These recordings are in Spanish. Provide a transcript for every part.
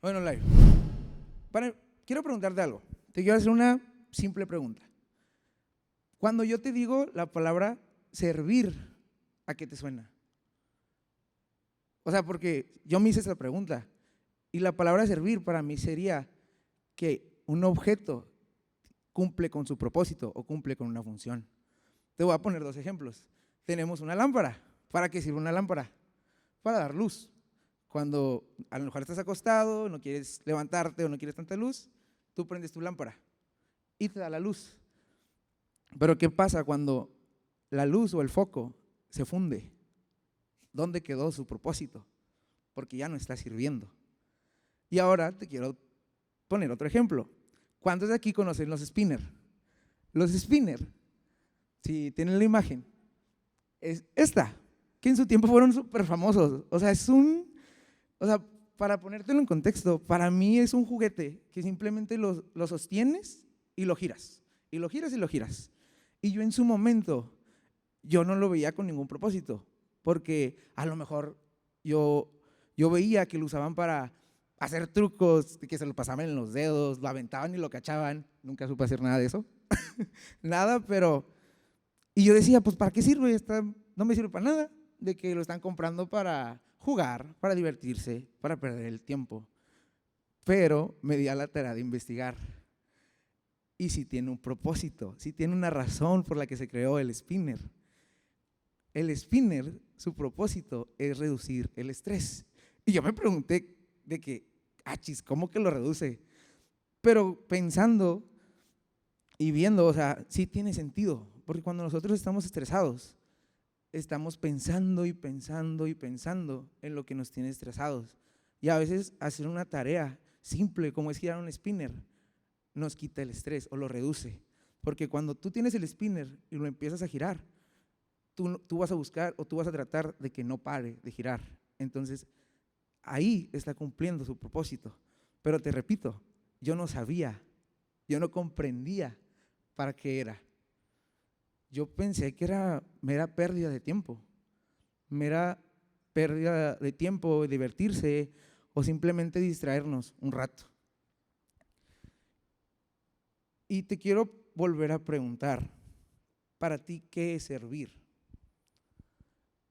Bueno, live. Quiero preguntarte algo. Te quiero hacer una simple pregunta. Cuando yo te digo la palabra servir, ¿a qué te suena? O sea, porque yo me hice esa pregunta. Y la palabra servir para mí sería que un objeto cumple con su propósito o cumple con una función. Te voy a poner dos ejemplos. Tenemos una lámpara. ¿Para qué sirve una lámpara? Para dar luz. Cuando a lo mejor estás acostado, no quieres levantarte o no quieres tanta luz, tú prendes tu lámpara y te da la luz. Pero ¿qué pasa cuando la luz o el foco se funde? ¿Dónde quedó su propósito? Porque ya no está sirviendo. Y ahora te quiero poner otro ejemplo. ¿Cuántos de aquí conocen los spinner? Los spinner, si tienen la imagen, es esta, que en su tiempo fueron súper famosos. O sea, para ponértelo en contexto, para mí es un juguete que simplemente lo sostienes y lo giras, y lo giras y lo giras. Y yo en su momento, yo no lo veía con ningún propósito, porque a lo mejor yo veía que lo usaban para hacer trucos, que se lo pasaban en los dedos, lo aventaban y lo cachaban. Nunca supe hacer nada de eso. Nada, pero… Y yo decía, pues ¿para qué sirve? No me sirve para nada, de que lo están comprando para jugar, para divertirse, para perder el tiempo. Pero me di a la tarea de investigar. Y si tiene un propósito, si tiene una razón por la que se creó el spinner. El spinner, su propósito es reducir el estrés. Y yo me pregunté de que, chis, ¿cómo que lo reduce? Pero pensando y viendo, o sea, sí tiene sentido, porque cuando nosotros estamos estresados, estamos pensando y pensando y pensando en lo que nos tiene estresados. Y a veces hacer una tarea simple como es girar un spinner nos quita el estrés o lo reduce. Porque cuando tú tienes el spinner y lo empiezas a girar, tú vas a buscar o tú vas a tratar de que no pare de girar. Entonces, ahí está cumpliendo su propósito. Pero te repito, yo no sabía, yo no comprendía para qué era. Yo pensé que era mera pérdida de tiempo, mera pérdida de tiempo, divertirse o simplemente distraernos un rato. Y te quiero volver a preguntar, para ti, ¿qué es servir?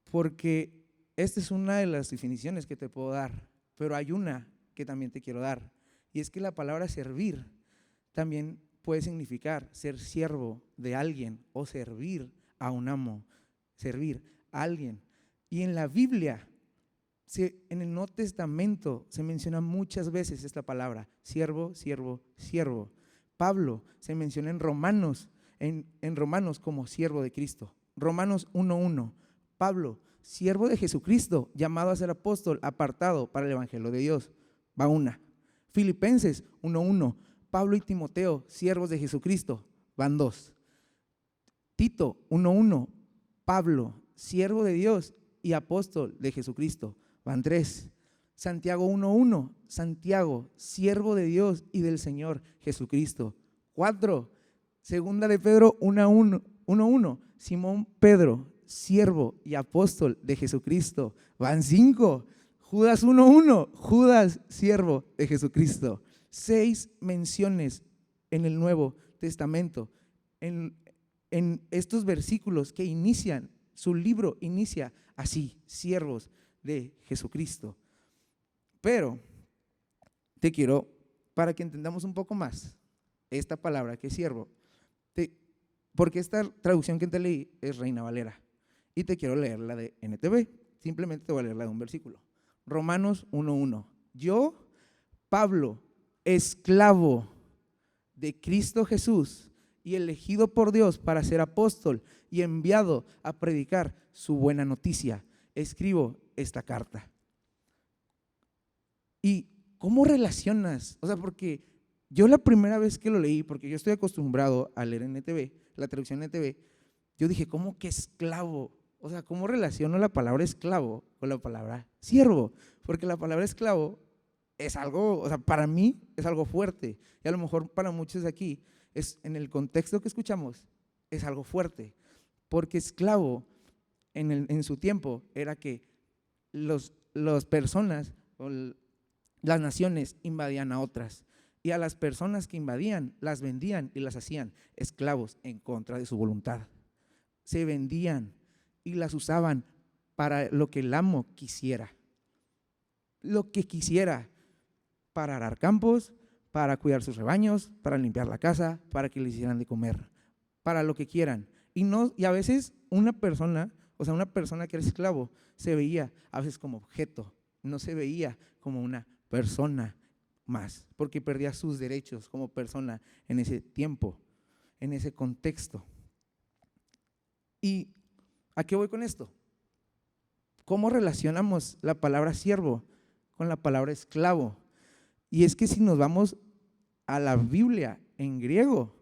Porque esta es una de las definiciones que te puedo dar, pero hay una que también te quiero dar, y es que la palabra servir también puede significar ser siervo de alguien o servir a un amo, servir a alguien. Y en la Biblia, en el Nuevo Testamento, se menciona muchas veces esta palabra, siervo, siervo, siervo. Pablo se menciona en Romanos, en Romanos como siervo de Cristo. Romanos 1:1. Pablo, siervo de Jesucristo, llamado a ser apóstol, apartado para el evangelio de Dios. Va una. Filipenses 1:1. Pablo y Timoteo, siervos de Jesucristo. Van dos. Tito 1:1. Pablo, siervo de Dios y apóstol de Jesucristo. Van tres. Santiago 1:1. Santiago, siervo de Dios y del Señor Jesucristo. 4. Segunda de Pedro 1:1. Simón Pedro, siervo y apóstol de Jesucristo. Van 5. Judas 1:1. Judas, siervo de Jesucristo. 6 menciones en el Nuevo Testamento, en estos versículos que inician, su libro inicia así, siervos de Jesucristo. Pero te quiero, para que entendamos un poco más esta palabra que es siervo, porque esta traducción que te leí es Reina Valera, y te quiero leer la de NTV, simplemente te voy a leer la de un versículo. Romanos 1:1. Yo, Pablo, esclavo de Cristo Jesús y elegido por Dios para ser apóstol y enviado a predicar su buena noticia, escribo esta carta. ¿Y cómo relacionas? O sea, porque yo la primera vez que lo leí, porque yo estoy acostumbrado a leer en NTV, la traducción NTV, yo dije, ¿cómo que esclavo? O sea, ¿cómo relaciono la palabra esclavo con la palabra siervo? Porque la palabra esclavo es algo, o sea, para mí es algo fuerte, y a lo mejor para muchos de aquí, en el contexto que escuchamos, es algo fuerte, porque esclavo en su tiempo era que las personas las naciones invadían a otras y a las personas que invadían las vendían y las hacían esclavos en contra de su voluntad. Se vendían y las usaban para lo que el amo quisiera. Lo que quisiera, para arar campos, para cuidar sus rebaños, para limpiar la casa, para que les hicieran de comer, para lo que quieran. Y a veces una persona que era esclavo se veía a veces como objeto, no se veía como una persona más, porque perdía sus derechos como persona en ese tiempo, en ese contexto. ¿Y a qué voy con esto? ¿Cómo relacionamos la palabra siervo con la palabra esclavo? Y es que si nos vamos a la Biblia en griego,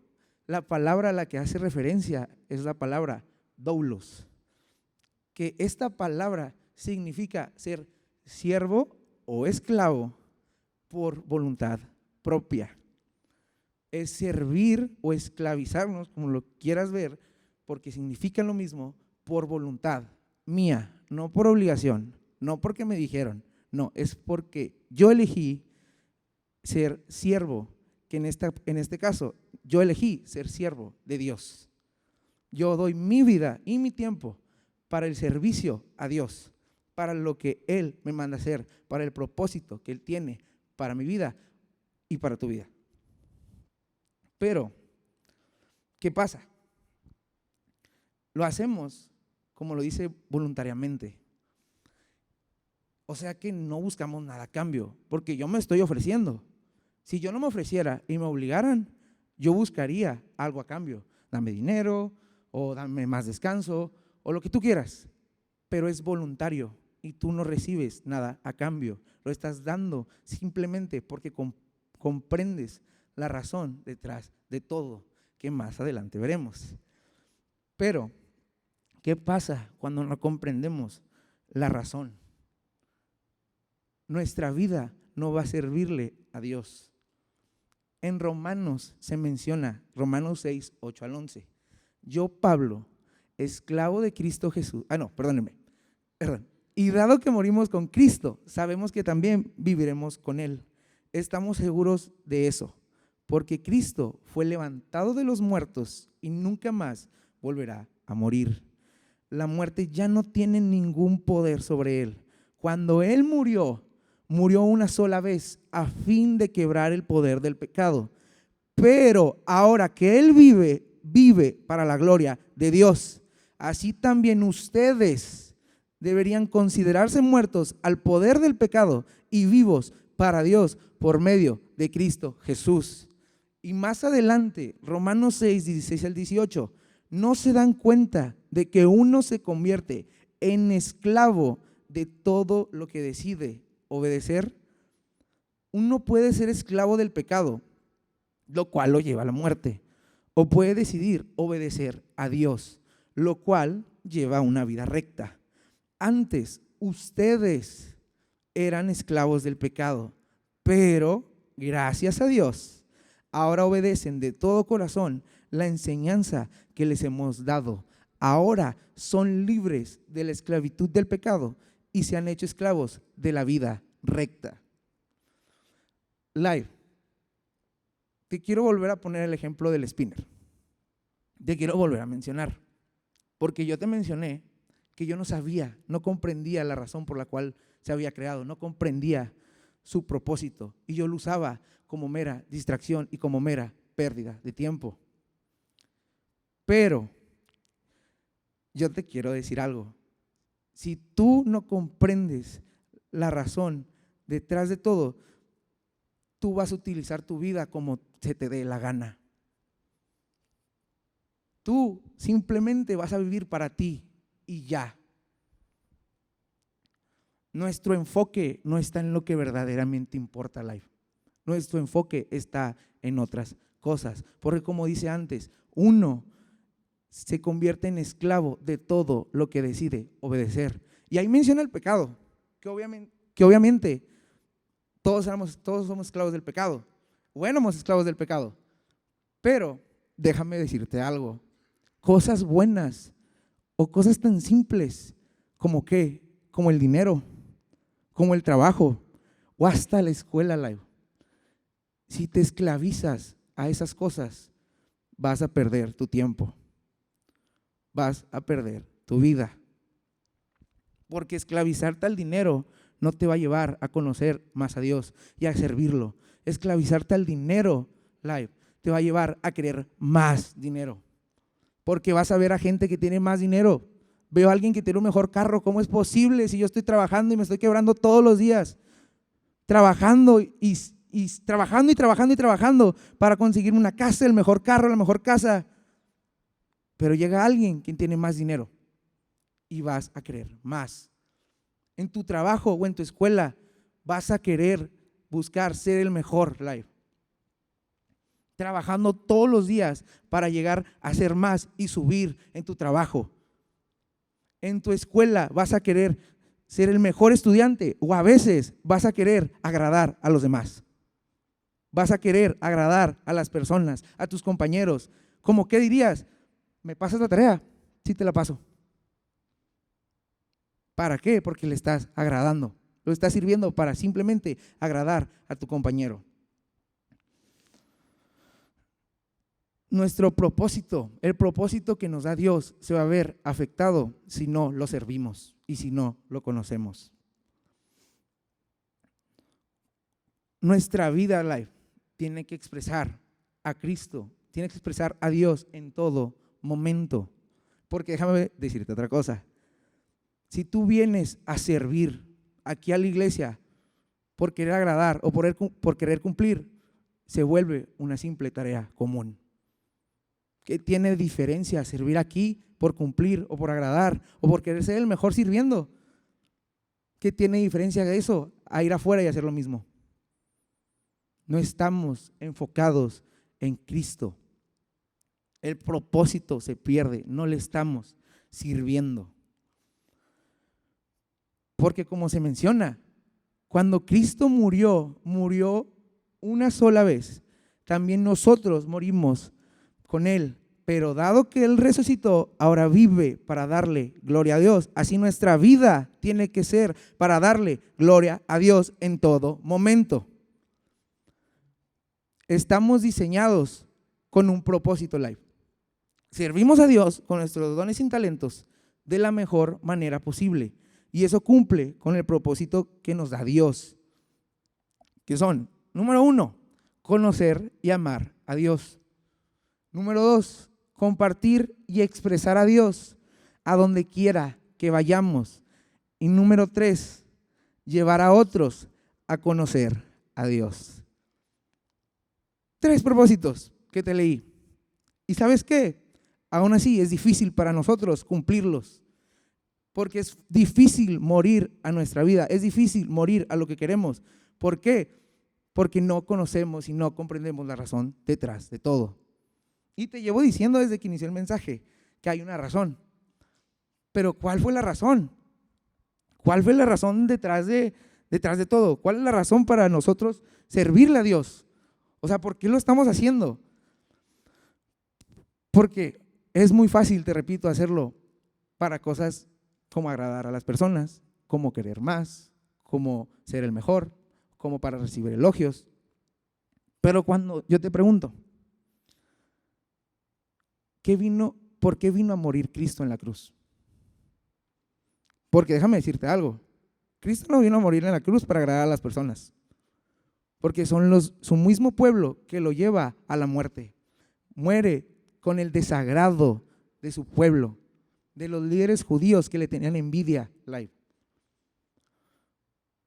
la palabra a la que hace referencia es la palabra doulos, que esta palabra significa ser siervo o esclavo por voluntad propia. Es servir o esclavizarnos, como lo quieras ver, porque significa lo mismo, por voluntad mía, no por obligación, no porque me dijeron, no, es porque yo elegí ser siervo, que en este caso yo elegí ser siervo de Dios. Yo doy mi vida y mi tiempo para el servicio a Dios, para lo que Él me manda hacer, para el propósito que Él tiene para mi vida y para tu vida. Pero, ¿qué pasa? Lo hacemos, como lo dice, voluntariamente. O sea que no buscamos nada a cambio, porque yo me estoy ofreciendo. Si yo no me ofreciera y me obligaran, yo buscaría algo a cambio. Dame dinero, o dame más descanso, o lo que tú quieras. Pero es voluntario y tú no recibes nada a cambio. Lo estás dando simplemente porque comprendes la razón detrás de todo, que más adelante veremos. Pero, ¿qué pasa cuando no comprendemos la razón? Nuestra vida no va a servirle a Dios. En Romanos se menciona, Romanos 6, 8 al 11. Yo, Pablo, esclavo de Cristo Jesús. Perdón. Y dado que morimos con Cristo, sabemos que también viviremos con Él. Estamos seguros de eso, porque Cristo fue levantado de los muertos y nunca más volverá a morir. La muerte ya no tiene ningún poder sobre Él. Cuando Él murió una sola vez a fin de quebrar el poder del pecado. Pero ahora que Él vive para la gloria de Dios. Así también ustedes deberían considerarse muertos al poder del pecado y vivos para Dios por medio de Cristo Jesús. Y más adelante, Romanos 6, 16 al 18, ¿no se dan cuenta de que uno se convierte en esclavo de todo lo que decide obedecer? Uno puede ser esclavo del pecado, lo cual lo lleva a la muerte, o puede decidir obedecer a Dios, lo cual lleva a una vida recta. Antes ustedes eran esclavos del pecado, pero gracias a Dios, ahora obedecen de todo corazón la enseñanza que les hemos dado. Ahora son libres de la esclavitud del pecado y se han hecho esclavos de la vida recta. Live, te quiero volver a poner el ejemplo del spinner. Te quiero volver a mencionar, porque yo te mencioné que yo no sabía, no comprendía la razón por la cual se había creado, no comprendía su propósito y yo lo usaba como mera distracción y como mera pérdida de tiempo. Pero yo te quiero decir algo. Si tú no comprendes la razón detrás de todo, tú vas a utilizar tu vida como se te dé la gana. Tú simplemente vas a vivir para ti y ya. Nuestro enfoque no está en lo que verdaderamente importa, Life. Nuestro enfoque está en otras cosas. Porque como dice antes, uno se convierte en esclavo de todo lo que decide obedecer. Y ahí menciona el pecado, que obviamente todos somos esclavos del pecado. O éramos esclavos del pecado. Pero déjame decirte algo. Cosas buenas o cosas tan simples como ¿qué? Como el dinero, como el trabajo o hasta la escuela live. Si te esclavizas a esas cosas, vas a perder tu tiempo, vas a perder tu vida. Porque esclavizarte al dinero no te va a llevar a conocer más a Dios y a servirlo. Esclavizarte al dinero, live, te va a llevar a querer más dinero. Porque vas a ver a gente que tiene más dinero. Veo a alguien que tiene un mejor carro. ¿Cómo es posible si yo estoy trabajando y me estoy quebrando todos los días? Trabajando y trabajando para conseguir una casa, el mejor carro, la mejor casa. Pero llega alguien quien tiene más dinero y vas a querer más. En tu trabajo o en tu escuela vas a querer buscar ser el mejor, live. Trabajando todos los días para llegar a ser más y subir en tu trabajo. En tu escuela vas a querer ser el mejor estudiante o a veces vas a querer agradar a los demás. Vas a querer agradar a las personas, a tus compañeros. ¿Cómo qué dirías? ¿Me pasas la tarea? Sí, te la paso. ¿Para qué? Porque le estás agradando. Lo estás sirviendo para simplemente agradar a tu compañero. Nuestro propósito, el propósito que nos da Dios, se va a ver afectado si no lo servimos y si no lo conocemos. Nuestra vida live tiene que expresar a Cristo, tiene que expresar a Dios en todo momento. Porque déjame decirte otra cosa. Si tú vienes a servir aquí a la iglesia por querer agradar o por querer cumplir, se vuelve una simple tarea común. ¿Qué tiene diferencia servir aquí por cumplir o por agradar o por querer ser el mejor sirviendo? ¿Qué tiene diferencia de eso a ir afuera y hacer lo mismo? No estamos enfocados en Cristo. El propósito se pierde, no le estamos sirviendo. Porque como se menciona, cuando Cristo murió una sola vez. También nosotros morimos con Él. Pero dado que Él resucitó, ahora vive para darle gloria a Dios. Así nuestra vida tiene que ser para darle gloria a Dios en todo momento. Estamos diseñados con un propósito live. Servimos a Dios con nuestros dones y talentos de la mejor manera posible. Y eso cumple con el propósito que nos da Dios. Que son, número 1, conocer y amar a Dios. Número 2, compartir y expresar a Dios a donde quiera que vayamos. Y número 3, llevar a otros a conocer a Dios. 3 propósitos que te leí. ¿Y sabes qué? Aún así es difícil para nosotros cumplirlos. Porque es difícil morir a nuestra vida, es difícil morir a lo que queremos. ¿Por qué? Porque no conocemos y no comprendemos la razón detrás de todo. Y te llevo diciendo desde que inicié el mensaje que hay una razón. Pero ¿cuál fue la razón? ¿Cuál fue la razón detrás de todo? ¿Cuál es la razón para nosotros servirle a Dios? O sea, ¿por qué lo estamos haciendo? Porque es muy fácil, te repito, hacerlo para cosas como agradar a las personas, como querer más, como ser el mejor, como para recibir elogios. Pero cuando yo te pregunto, ¿por qué vino a morir Cristo en la cruz? Porque déjame decirte algo, Cristo no vino a morir en la cruz para agradar a las personas, porque son su mismo pueblo que lo lleva a la muerte. Muere con el desagrado de su pueblo, de los líderes judíos que le tenían envidia.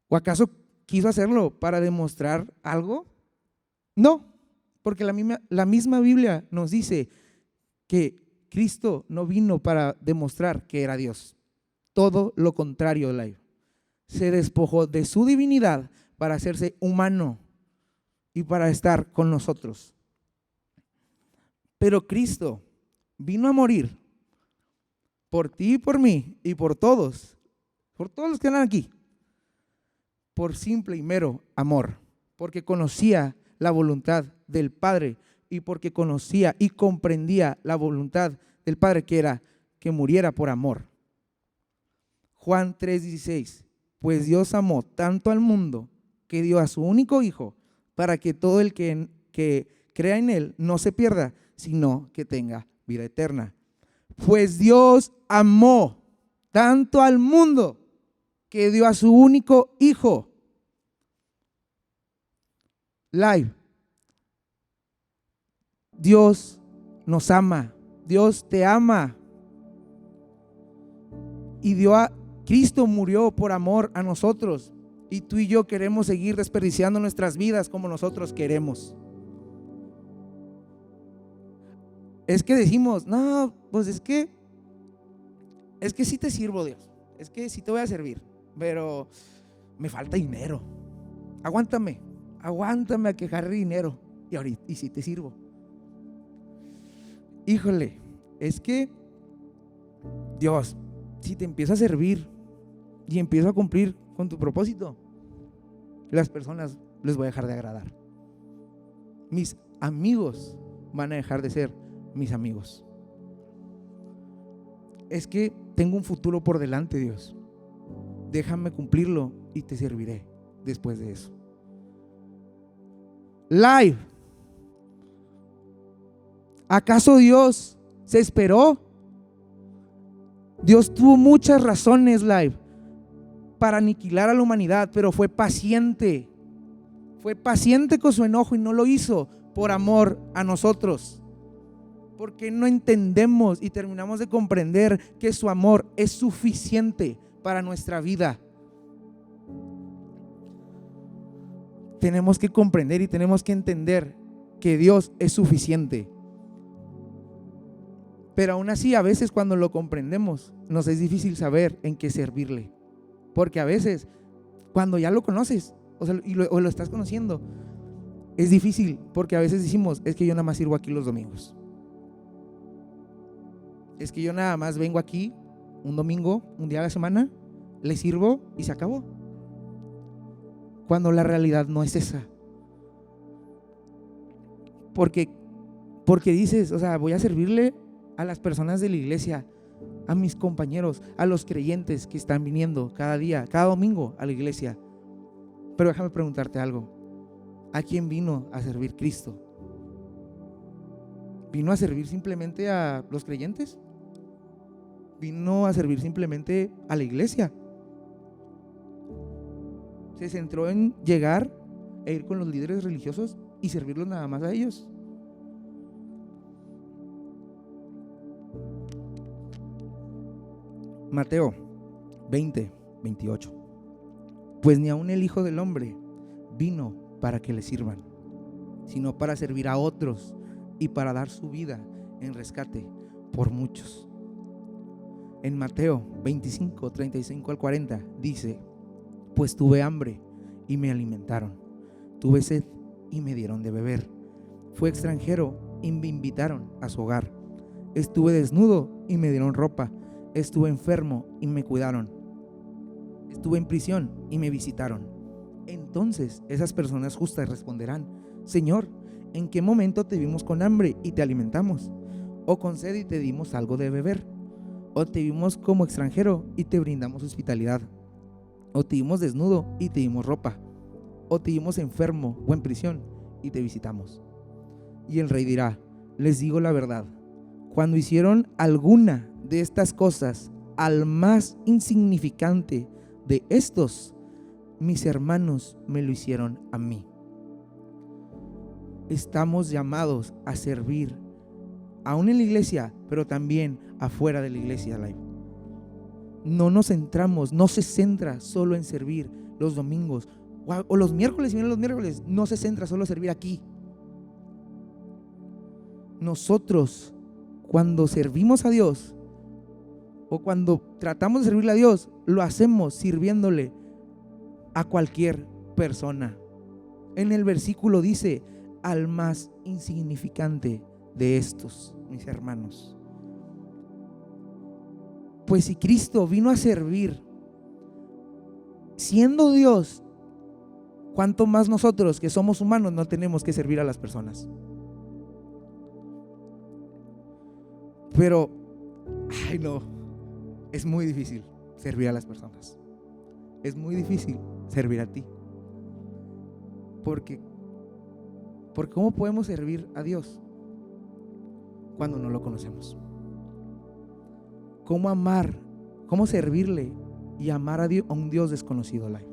¿O acaso quiso hacerlo para demostrar algo? No, porque la misma Biblia nos dice que Cristo no vino para demostrar que era Dios. Todo lo contrario, se despojó de su divinidad para hacerse humano y para estar con nosotros. Pero Cristo vino a morir por ti y por mí y por todos los que andan aquí, por simple y mero amor, porque conocía la voluntad del Padre y porque conocía y comprendía la voluntad del Padre, que era que muriera por amor. Juan 3:16, pues Dios amó tanto al mundo que dio a su único Hijo, para que todo el que crea en Él no se pierda, sino que tenga vida eterna. Pues Dios amó tanto al mundo que dio a su único Hijo. Live. Dios nos ama, Dios te ama. Y Cristo murió por amor a nosotros. Y tú y yo queremos seguir desperdiciando nuestras vidas como nosotros queremos. Es que decimos, no, pues es que sí te sirvo, Dios. Es que sí te voy a servir, pero me falta dinero. Aguántame a quejar dinero. Y sí te sirvo. Híjole, es que Dios, si te empiezo a servir y empiezo a cumplir con tu propósito, las personas les voy a dejar de agradar. Mis amigos van a dejar de ser mis amigos. Es que tengo un futuro por delante, Dios. Déjame cumplirlo y te serviré después de eso. Live. ¿Acaso Dios se esperó? Dios tuvo muchas razones, Live, para aniquilar a la humanidad, pero fue paciente. Fue paciente con su enojo y no lo hizo por amor a nosotros. Porque no entendemos y terminamos de comprender que su amor es suficiente para nuestra vida. Tenemos que comprender y tenemos que entender que Dios es suficiente. Pero aún así, a veces cuando lo comprendemos, nos es difícil saber en qué servirle. Porque a veces, cuando ya lo conoces, o lo estás conociendo, es difícil, porque a veces decimos, es que yo nada más sirvo aquí los domingos. Es que yo nada más vengo aquí un domingo, un día a la semana, le sirvo y se acabó. Cuando la realidad no es esa. Porque dices, voy a servirle a las personas de la iglesia, a mis compañeros, a los creyentes que están viniendo cada día, cada domingo a la iglesia. Pero déjame preguntarte algo. ¿A quién vino a servir Cristo? ¿Vino a servir simplemente a los creyentes? ¿Vino a servir simplemente a la iglesia? ¿Se centró en llegar e ir con los líderes religiosos y servirlos nada más a ellos? Mateo 20:28. Pues ni aun el Hijo del Hombre vino para que le sirvan, sino para servir a otros y para dar su vida en rescate por muchos. En Mateo 25:35-40 dice: pues tuve hambre y me alimentaron, tuve sed y me dieron de beber, fui extranjero y me invitaron a su hogar, estuve desnudo y me dieron ropa, estuve enfermo y me cuidaron, estuve en prisión y me visitaron. Entonces esas personas justas responderán: Señor, ¿en qué momento te vimos con hambre y te alimentamos? ¿O con sed y te dimos algo de beber? ¿O te vimos como extranjero y te brindamos hospitalidad? ¿O te vimos desnudo y te dimos ropa? ¿O te vimos enfermo o en prisión y te visitamos? Y el rey dirá: les digo la verdad, cuando hicieron alguna de estas cosas al más insignificante de estos, mis hermanos me lo hicieron a mí. Estamos llamados a servir, aún en la iglesia, pero también afuera de la iglesia. No nos centramos, no se centra solo en servir los domingos o los miércoles, si vienen los miércoles, no se centra solo en servir aquí. Nosotros, cuando servimos a Dios o cuando tratamos de servirle a Dios, lo hacemos sirviéndole a cualquier persona. En el versículo dice: al más insignificante de estos, mis hermanos. Pues si Cristo vino a servir siendo Dios, ¿cuánto más nosotros que somos humanos no tenemos que servir a las personas? Pero, es muy difícil servir a las personas. Es muy difícil servir a ti. Porque ¿cómo podemos servir a Dios cuando no lo conocemos? ¿Cómo amar, cómo servirle y amar a Dios, a un Dios desconocido, Live?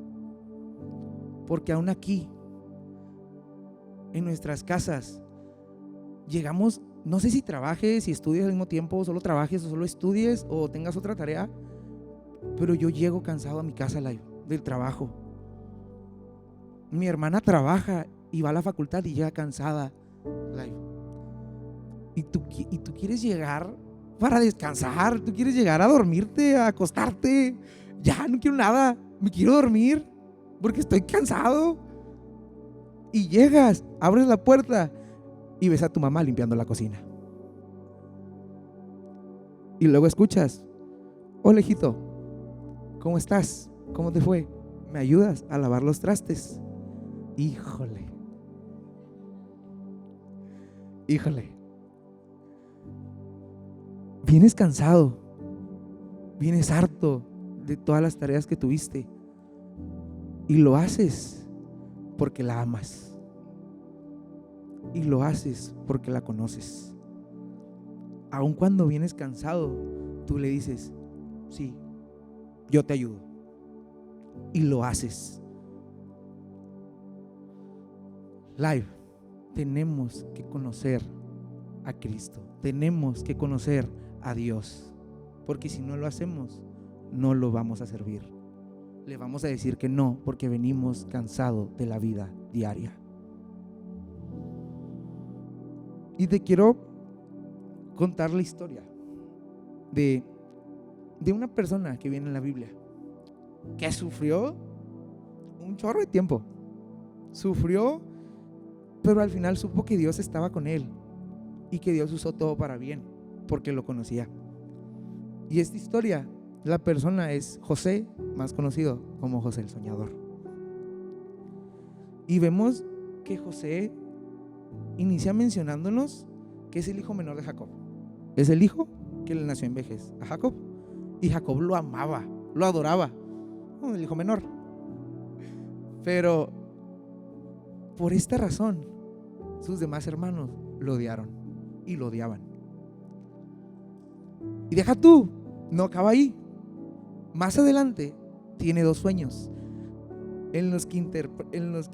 Porque aún aquí, en nuestras casas, llegamos, no sé si trabajes, si estudias al mismo tiempo, o solo trabajes, o solo estudies, o tengas otra tarea, pero yo llego cansado a mi casa, Live, del trabajo. Mi hermana trabaja y va a la facultad y llega cansada, Live. Y tú quieres llegar para descansar, tú quieres llegar a dormirte, a acostarte. Ya no quiero nada, me quiero dormir porque estoy cansado. Y llegas, abres la puerta y ves a tu mamá limpiando la cocina. Y luego escuchas: hola, hijito, ¿cómo estás? ¿Cómo te fue? ¿Me ayudas a lavar los trastes? Híjole. Vienes cansado, vienes harto de todas las tareas que tuviste y lo haces porque la amas y lo haces porque la conoces. Aun cuando vienes cansado, tú le dices: sí, yo te ayudo, y lo haces. Live, tenemos que conocer a Cristo, tenemos que conocer a Dios, porque si no lo hacemos, no lo vamos a servir. Le vamos a decir que no, porque venimos cansados de la vida diaria. Y te quiero contar la historia de una persona que viene en la Biblia, que sufrió un chorro de tiempo. Sufrió, pero al final supo que Dios estaba con él y que Dios usó todo para bien, porque lo conocía. Y esta historia, la persona es José, más conocido como José el Soñador. Y vemos que José inicia mencionándonos que es el hijo menor de Jacob. Es el hijo que le nació en vejez a Jacob, y Jacob lo amaba, lo adoraba, el hijo menor. Pero por esta razón, sus demás hermanos lo odiaron y lo odiaban. Y deja tú, no acaba ahí. Más adelante tiene 2 sueños en los que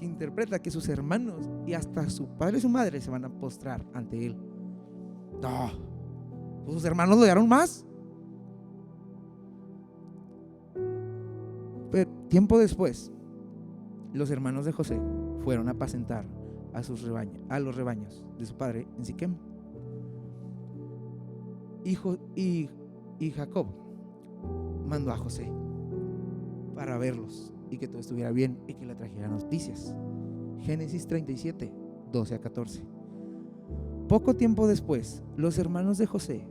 interpreta que sus hermanos y hasta su padre y su madre se van a postrar ante él. No, pues sus hermanos lo odiaron más. Pero tiempo después, los hermanos de José fueron a apacentar a los rebaños de su padre en Siquem. Y Jacob mandó a José para verlos y que todo estuviera bien y que le trajera noticias. Génesis 37, 12 a 14. Poco tiempo después, los hermanos de José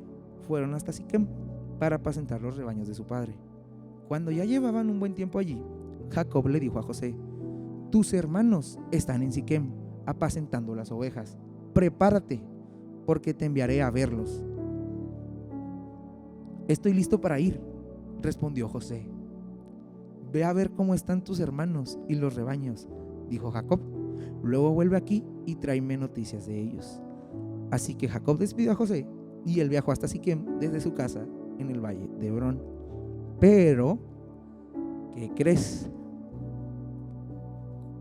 fueron hasta Siquem para apacentar los rebaños de su padre. Cuando ya llevaban un buen tiempo allí, Jacob le dijo a José: tus hermanos están en Siquem apacentando las ovejas. Prepárate, porque te enviaré a verlos. Estoy listo para ir, respondió José. Ve a ver cómo están tus hermanos y los rebaños, dijo Jacob. Luego vuelve aquí y tráeme noticias de ellos. Así que Jacob despidió a José y él viajó hasta Siquem desde su casa en el valle de Hebrón. Pero, ¿qué crees?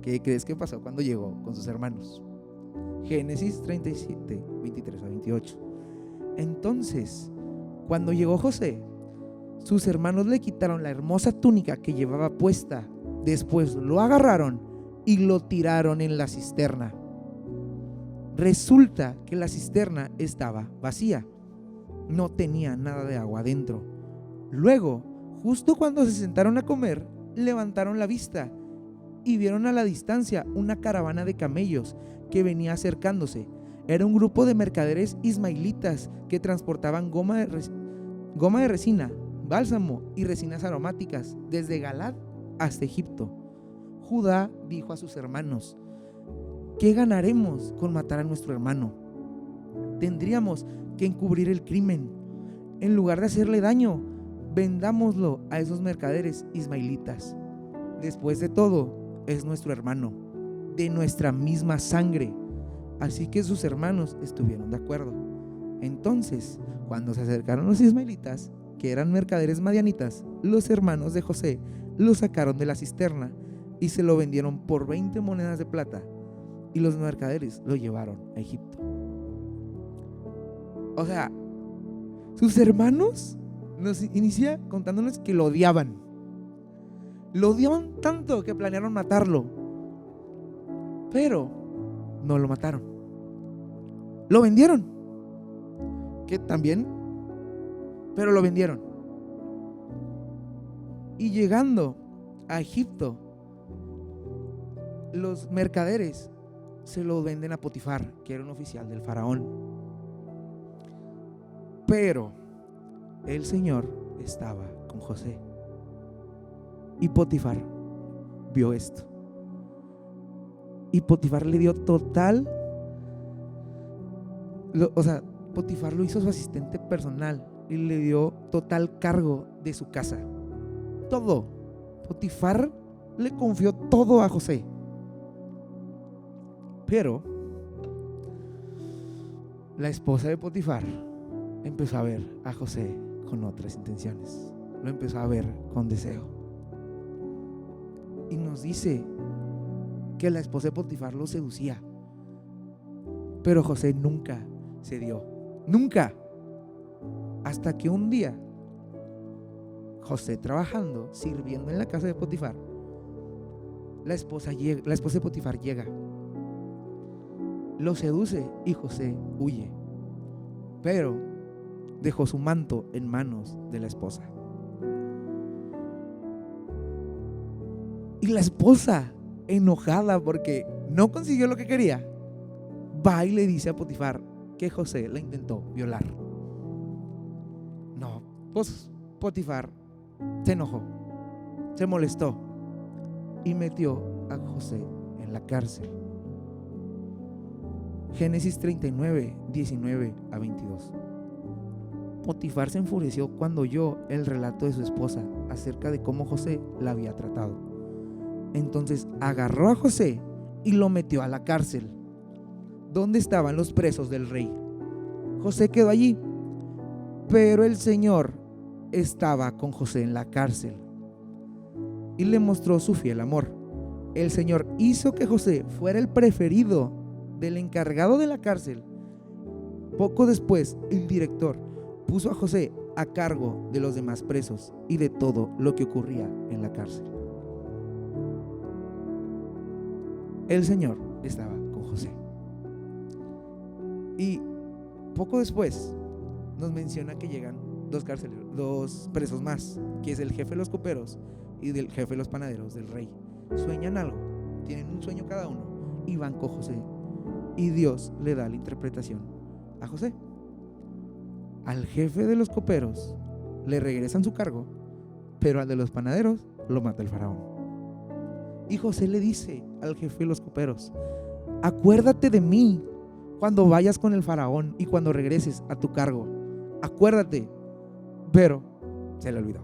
¿Qué crees que pasó cuando llegó con sus hermanos? Génesis 37, 23 a 28. Entonces, cuando llegó José, sus hermanos le quitaron la hermosa túnica que llevaba puesta. Después lo agarraron y lo tiraron en la cisterna. Resulta que la cisterna estaba vacía. No tenía nada de agua dentro. Luego, justo cuando se sentaron a comer, levantaron la vista y vieron a la distancia una caravana de camellos que venía acercándose. Era un grupo de mercaderes ismaelitas que transportaban goma de resina, bálsamo y resinas aromáticas desde Galaad hasta Egipto. Judá dijo a sus hermanos: ¿qué ganaremos con matar a nuestro hermano? Tendríamos que encubrir el crimen. En lugar de hacerle daño, vendámoslo a esos mercaderes ismaelitas. Después de todo, es nuestro hermano. de nuestra misma sangre. Así que sus hermanos estuvieron de acuerdo. Entonces, cuando se acercaron los ismaelitas, que eran mercaderes madianitas, los hermanos de José lo sacaron de la cisterna y se lo vendieron por 20 monedas de plata, y los mercaderes lo llevaron a Egipto. O sea, sus hermanos nos inicia contándonos que lo odiaban. Lo odiaban tanto que planearon matarlo, pero no lo mataron. Lo vendieron, que también, pero lo vendieron. Y llegando a Egipto, los mercaderes se lo venden a Potifar, que era un oficial del faraón. Pero el Señor estaba con José. Y Potifar vio esto. Y Potifar le dio total, Potifar lo hizo su asistente personal y le dio total cargo de su casa. Todo. Potifar le confió todo a José. Pero la esposa de Potifar empezó a ver a José con otras intenciones. Lo empezó a ver con deseo. Y nos dice que la esposa de Potifar lo seducía. Pero José nunca se dio. Nunca. Hasta que un día, José trabajando, sirviendo en la casa de Potifar, la esposa de Potifar llega, lo seduce y José huye. Pero dejó su manto en manos de la esposa. Y la esposa, enojada porque no consiguió lo que quería, va y le dice a Potifar que José la intentó violar. No, pues Potifar se enojó, se molestó y metió a José en la cárcel. Génesis 39, 19 a 22. Potifar se enfureció cuando oyó el relato de su esposa acerca de cómo José la había tratado. Entonces agarró a José y lo metió a la cárcel, donde estaban los presos del rey. José quedó allí, pero el Señor estaba con José en la cárcel y le mostró su fiel amor. El Señor hizo que José fuera el preferido del encargado de la cárcel. Poco después, el director puso a José a cargo de los demás presos y de todo lo que ocurría en la cárcel. El Señor estaba con José. Y poco después nos menciona que llegan dos presos más, que es el jefe de los coperos y del jefe de los panaderos del rey. Sueñan algo, tienen un sueño cada uno y van con José. Y Dios le da la interpretación a José. Al jefe de los coperos le regresan su cargo, pero al de los panaderos lo mata el faraón. Y José le dice al jefe de los coperos: acuérdate de mí cuando vayas con el faraón y cuando regreses a tu cargo. Acuérdate. Pero se le olvidó.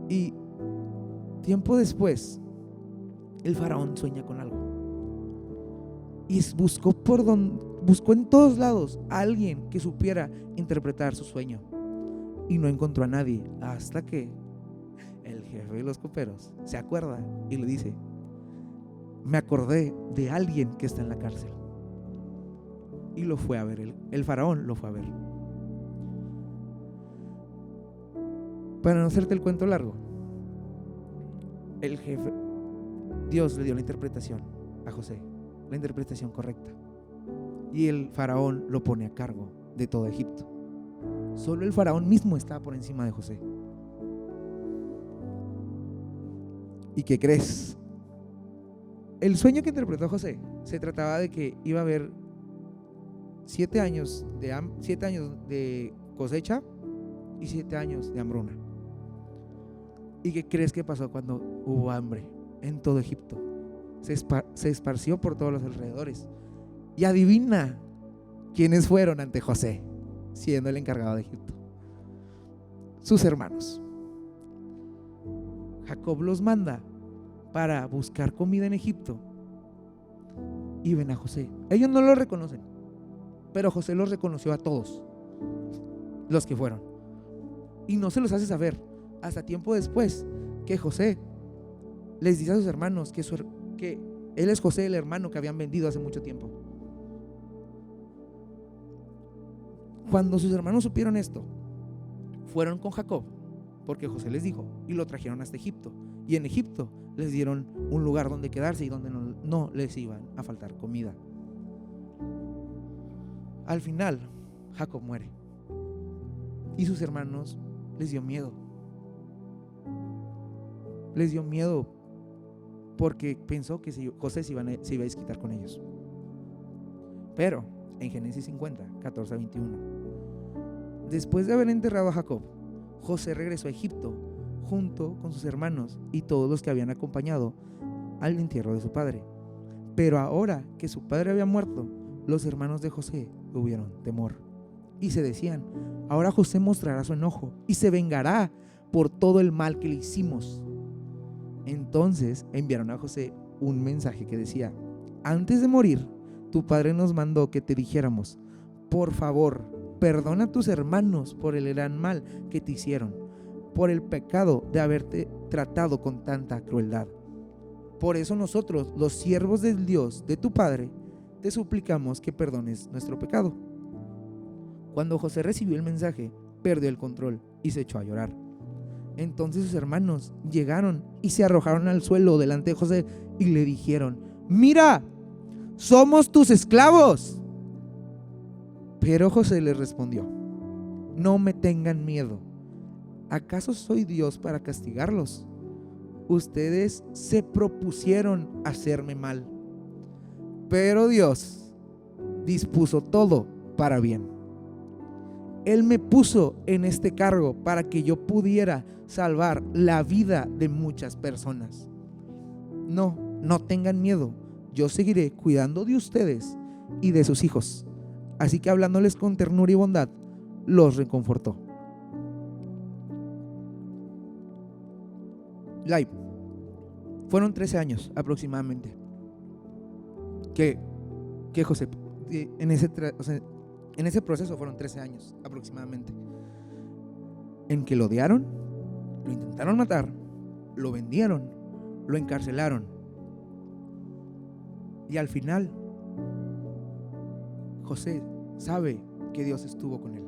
Y tiempo después, el faraón sueña con algo. Y buscó en todos lados a alguien que supiera interpretar su sueño. Y no encontró a nadie, hasta que el jefe de los coperos se acuerda y le dice: me acordé de alguien que está en la cárcel. Y lo fue a ver, el faraón lo fue a ver. Para no hacerte el cuento largo, el jefe, Dios le dio la interpretación a José, la interpretación correcta, y el faraón lo pone a cargo de todo Egipto. Solo el faraón mismo estaba por encima de José. ¿Y qué crees? El sueño que interpretó José se trataba de que iba a haber 7 años de cosecha y 7 años de hambruna. ¿Y qué crees que pasó cuando hubo hambre en todo Egipto? Se esparció por todos los alrededores. Y adivina quiénes fueron ante José, siendo el encargado de Egipto. Sus hermanos. Jacob los manda para buscar comida en Egipto y ven a José. Ellos no lo reconocen, pero José los reconoció a todos los que fueron y no se los hace saber hasta tiempo después, que José les dice a sus hermanos que él es José, el hermano que habían vendido hace mucho tiempo. Cuando sus hermanos supieron esto, fueron con Jacob, porque José les dijo, y lo trajeron hasta Egipto. Y en Egipto les dieron un lugar donde quedarse y donde no les iban a faltar comida. Al final, Jacob muere y sus hermanos les dio miedo. Les dio miedo porque pensó que José se iba a desquitar con ellos. Pero en Génesis 50, 14 a 21, después de haber enterrado a Jacob, José regresó a Egipto junto con sus hermanos y todos los que habían acompañado al entierro de su padre. Pero ahora que su padre había muerto, los hermanos de José tuvieron temor y se decían: ahora José mostrará su enojo y se vengará por todo el mal que le hicimos. Entonces enviaron a José un mensaje que decía: antes de morir, tu padre nos mandó que te dijéramos: por favor, perdona a tus hermanos por el gran mal que te hicieron, por el pecado de haberte tratado con tanta crueldad. Por eso nosotros, los siervos del Dios de tu padre, te suplicamos que perdones nuestro pecado. Cuando José recibió el mensaje, perdió el control y se echó a llorar. Entonces sus hermanos llegaron y se arrojaron al suelo delante de José y le dijeron: mira, somos tus esclavos. Pero José les respondió: no me tengan miedo. ¿Acaso soy Dios para castigarlos? Ustedes se propusieron hacerme mal, pero Dios dispuso todo para bien. Él me puso en este cargo para que yo pudiera salvar la vida de muchas personas. No tengan miedo. Yo seguiré cuidando de ustedes y de sus hijos. Así que, hablándoles con ternura y bondad, los reconfortó. Live. Fueron 13 años aproximadamente que José, en ese proceso fueron 13 años aproximadamente, en que lo odiaron, lo intentaron matar, lo vendieron, lo encarcelaron, y al final José sabe que Dios estuvo con él.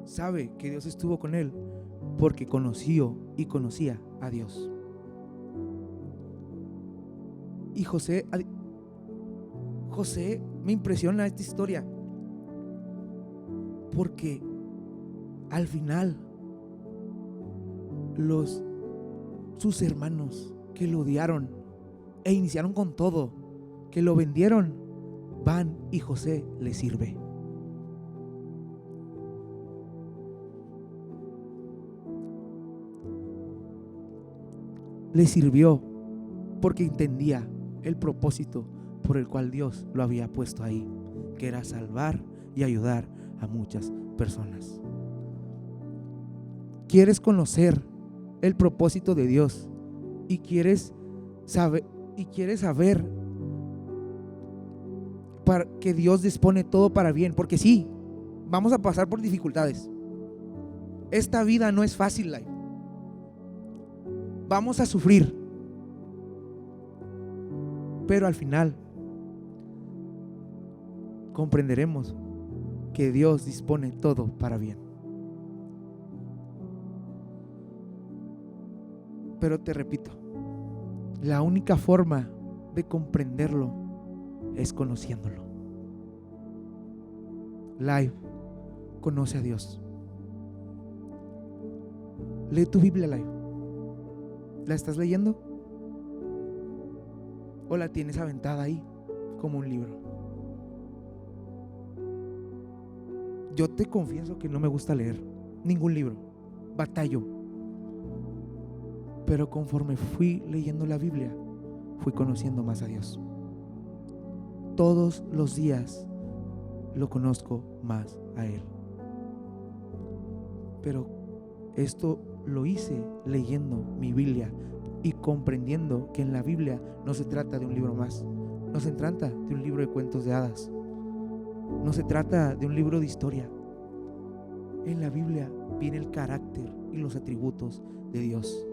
Sabe que Dios estuvo con él porque conoció y conocía a Dios. Y José me impresiona esta historia porque al final sus hermanos que lo odiaron e iniciaron con todo, que lo vendieron, van y José les sirve. Le sirvió porque entendía el propósito por el cual Dios lo había puesto ahí, que era salvar y ayudar a muchas personas. ¿Quieres conocer el propósito de Dios y quieres saber para que Dios dispone todo para bien? Porque sí, vamos a pasar por dificultades. Esta vida no es fácil, vamos a sufrir, pero al final comprenderemos que Dios dispone todo para bien. Pero te repito, la única forma de comprenderlo es conociéndolo. Live, conoce a Dios. Lee tu Biblia, Live. ¿La estás leyendo? ¿O la tienes aventada ahí como un libro? Yo te confieso que no me gusta leer ningún libro, batallo. Pero conforme fui leyendo la Biblia, fui conociendo más a Dios. Todos los días lo conozco más a Él. Pero esto lo hice leyendo mi Biblia y comprendiendo que en la Biblia no se trata de un libro más, no se trata de un libro de cuentos de hadas, no se trata de un libro de historia. En la Biblia viene el carácter y los atributos de Dios.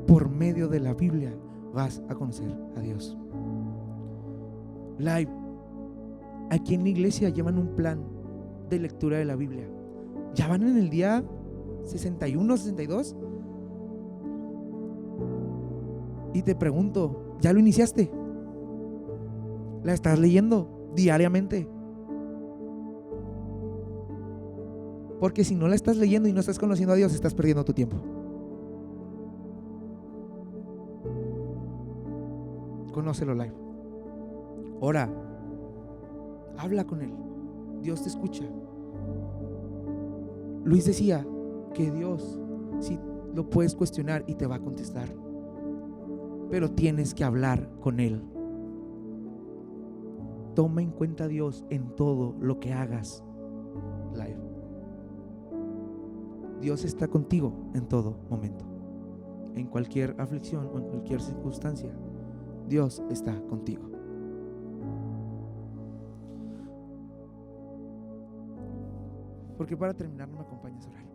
Por medio de la Biblia vas a conocer a Dios. Live, aquí en la iglesia llevan un plan de lectura de la Biblia. ¿Ya van en el día 61, 62? Y te pregunto, ¿ya lo iniciaste? ¿La estás leyendo diariamente? Porque si no la estás leyendo y no estás conociendo a Dios, estás perdiendo tu tiempo. Conócelo, Live. Ora, habla con Él. Dios te escucha. Luis decía que Dios sí lo puedes cuestionar y te va a contestar, pero tienes que hablar con Él. Toma en cuenta a Dios en todo lo que hagas, Live. Dios está contigo en todo momento. En cualquier aflicción o en cualquier circunstancia, Dios está contigo. Porque para terminar, no me acompañas a orar.